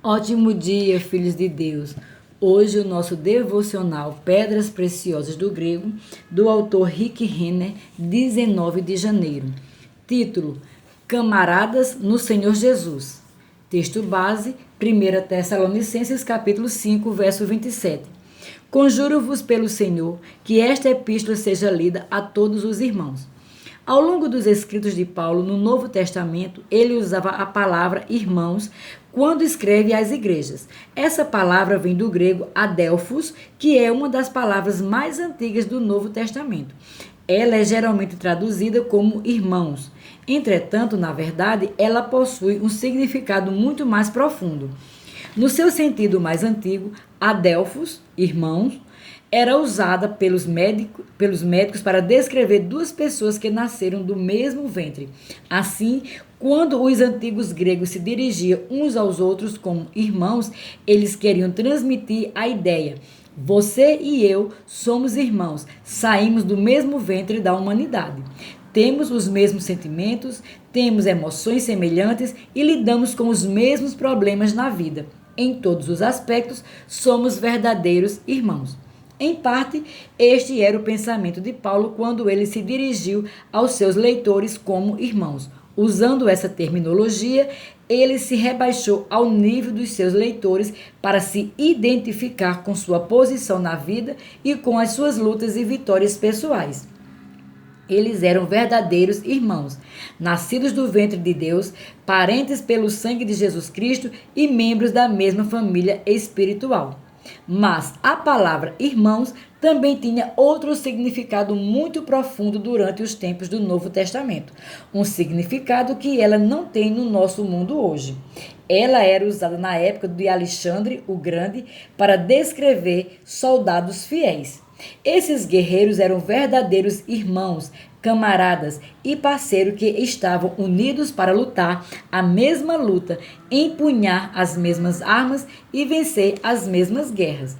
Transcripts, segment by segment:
Ótimo dia, filhos de Deus. Hoje o nosso devocional Pedras Preciosas do Grego, do autor Rick Renner, 19 de janeiro. Título: Camaradas no Senhor Jesus. Texto base, 1 Tessalonicenses capítulo 5, verso 27. Conjuro-vos pelo Senhor que esta epístola seja lida a todos os irmãos. Ao longo dos escritos de Paulo no Novo Testamento, ele usava a palavra irmãos quando escreve às igrejas. Essa palavra vem do grego adelphos, que é uma das palavras mais antigas do Novo Testamento. Ela é geralmente traduzida como irmãos. Entretanto, na verdade, ela possui um significado muito mais profundo. No seu sentido mais antigo, adelphos, irmãos, era usada pelos médicos para descrever duas pessoas que nasceram do mesmo ventre. Assim, quando os antigos gregos se dirigiam uns aos outros como irmãos, eles queriam transmitir a ideia: você e eu somos irmãos, saímos do mesmo ventre da humanidade. Temos os mesmos sentimentos, temos emoções semelhantes e lidamos com os mesmos problemas na vida. Em todos os aspectos, somos verdadeiros irmãos. Em parte, este era o pensamento de Paulo quando ele se dirigiu aos seus leitores como irmãos. Usando essa terminologia, ele se rebaixou ao nível dos seus leitores para se identificar com sua posição na vida e com as suas lutas e vitórias pessoais. Eles eram verdadeiros irmãos, nascidos do ventre de Deus, parentes pelo sangue de Jesus Cristo e membros da mesma família espiritual. Mas a palavra irmãos também tinha outro significado muito profundo durante os tempos do Novo Testamento, um significado que ela não tem no nosso mundo hoje. Ela era usada na época de Alexandre o Grande para descrever soldados fiéis. Esses guerreiros eram verdadeiros irmãos, camaradas e parceiros que estavam unidos para lutar a mesma luta, empunhar as mesmas armas e vencer as mesmas guerras.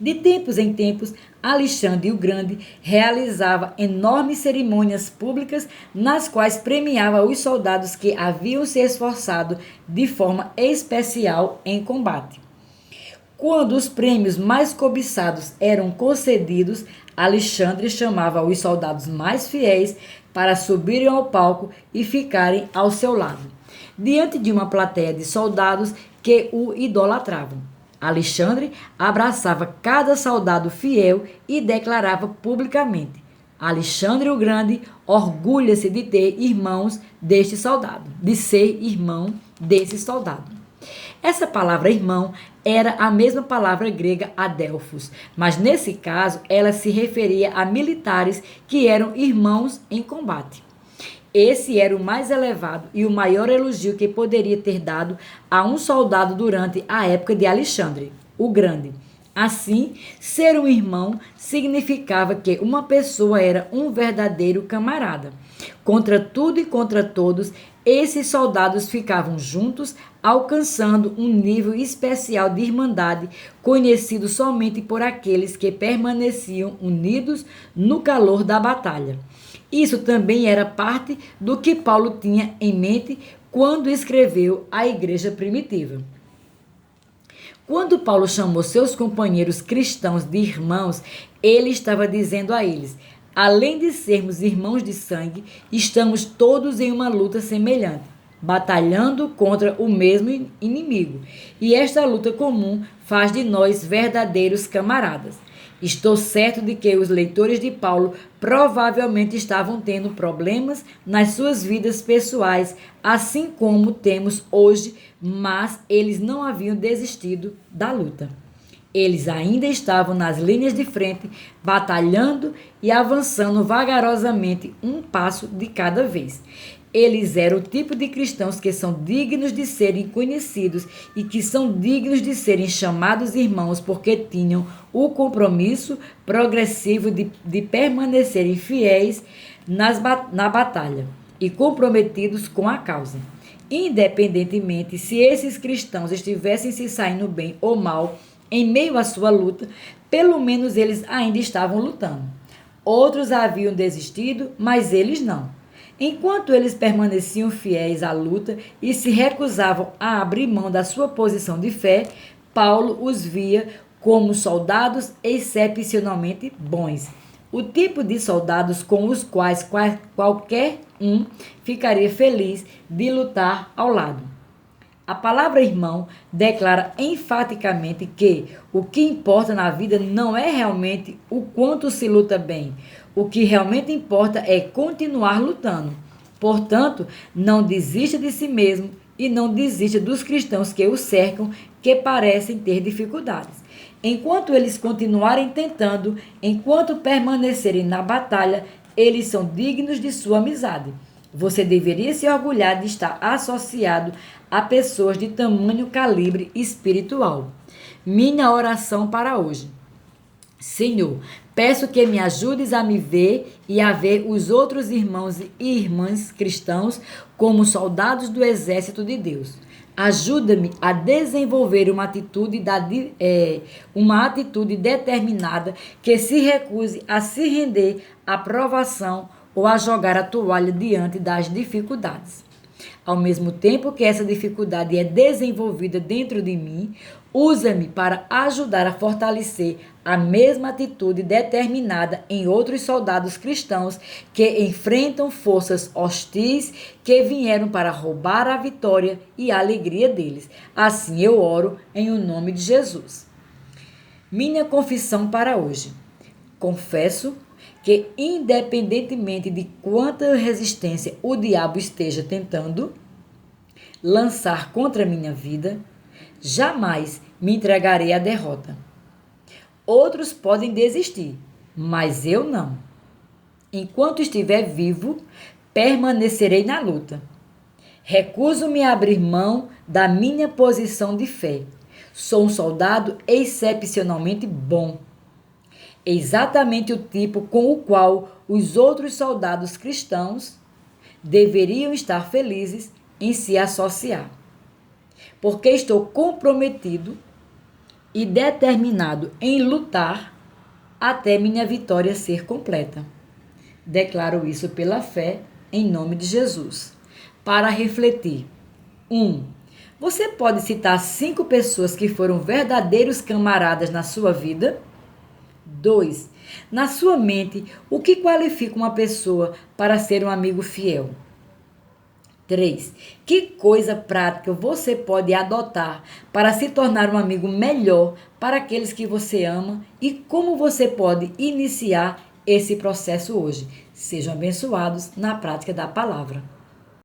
De tempos em tempos, Alexandre o Grande realizava enormes cerimônias públicas nas quais premiava os soldados que haviam se esforçado de forma especial em combate. Quando os prêmios mais cobiçados eram concedidos, Alexandre chamava os soldados mais fiéis para subirem ao palco e ficarem ao seu lado, diante de uma plateia de soldados que o idolatravam. Alexandre abraçava cada soldado fiel e declarava publicamente: Alexandre o Grande orgulha-se de ter irmãos deste soldado, de ser irmão desse soldado. Essa palavra irmão era a mesma palavra grega adelphos, mas nesse caso ela se referia a militares que eram irmãos em combate. Esse era o mais elevado e o maior elogio que poderia ter dado a um soldado durante a época de Alexandre o Grande. Assim, ser um irmão significava que uma pessoa era um verdadeiro camarada. Contra tudo e contra todos, esses soldados ficavam juntos, alcançando um nível especial de irmandade, conhecido somente por aqueles que permaneciam unidos no calor da batalha. Isso também era parte do que Paulo tinha em mente quando escreveu à igreja primitiva. Quando Paulo chamou seus companheiros cristãos de irmãos, ele estava dizendo a eles: além de sermos irmãos de sangue, estamos todos em uma luta semelhante, batalhando contra o mesmo inimigo. E esta luta comum faz de nós verdadeiros camaradas. Estou certo de que os leitores de Paulo provavelmente estavam tendo problemas nas suas vidas pessoais, assim como temos hoje, mas eles não haviam desistido da luta. Eles ainda estavam nas linhas de frente, batalhando e avançando vagarosamente um passo de cada vez. Eles eram o tipo de cristãos que são dignos de serem conhecidos e que são dignos de serem chamados irmãos porque tinham o compromisso progressivo de permanecerem fiéis na batalha e comprometidos com a causa. Independentemente se esses cristãos estivessem se saindo bem ou mal em meio à sua luta, pelo menos eles ainda estavam lutando. Outros haviam desistido, mas eles não. Enquanto eles permaneciam fiéis à luta e se recusavam a abrir mão da sua posição de fé, Paulo os via como soldados excepcionalmente bons. O tipo de soldados com os quais qualquer um ficaria feliz de lutar ao lado. A palavra irmão declara enfaticamente que o que importa na vida não é realmente o quanto se luta bem. O que realmente importa é continuar lutando. Portanto, não desista de si mesmo e não desista dos cristãos que o cercam, que parecem ter dificuldades. Enquanto eles continuarem tentando, enquanto permanecerem na batalha, eles são dignos de sua amizade. Você deveria se orgulhar de estar associado a pessoas de tamanho calibre espiritual. Minha oração para hoje. Senhor, peço que me ajudes a me ver e a ver os outros irmãos e irmãs cristãos como soldados do exército de Deus. Ajuda-me a desenvolver uma atitude determinada que se recuse a se render à provação ou a jogar a toalha diante das dificuldades. Ao mesmo tempo que essa dificuldade é desenvolvida dentro de mim, usa-me para ajudar a fortalecer a mesma atitude determinada em outros soldados cristãos que enfrentam forças hostis que vieram para roubar a vitória e a alegria deles. Assim eu oro em o nome de Jesus. Minha confissão para hoje. Confesso que, independentemente de quanta resistência o diabo esteja tentando lançar contra a minha vida, jamais me entregarei à derrota. Outros podem desistir, mas eu não. Enquanto estiver vivo, permanecerei na luta. Recuso-me a abrir mão da minha posição de fé. Sou um soldado excepcionalmente bom. Exatamente o tipo com o qual os outros soldados cristãos deveriam estar felizes em se associar. Porque estou comprometido e determinado em lutar até minha vitória ser completa. Declaro isso pela fé, em nome de Jesus. Para refletir. 1. Você pode citar 5 pessoas que foram verdadeiros camaradas na sua vida? 2. Na sua mente, o que qualifica uma pessoa para ser um amigo fiel? 3. Que coisa prática você pode adotar para se tornar um amigo melhor para aqueles que você ama e como você pode iniciar esse processo hoje? Sejam abençoados na prática da palavra.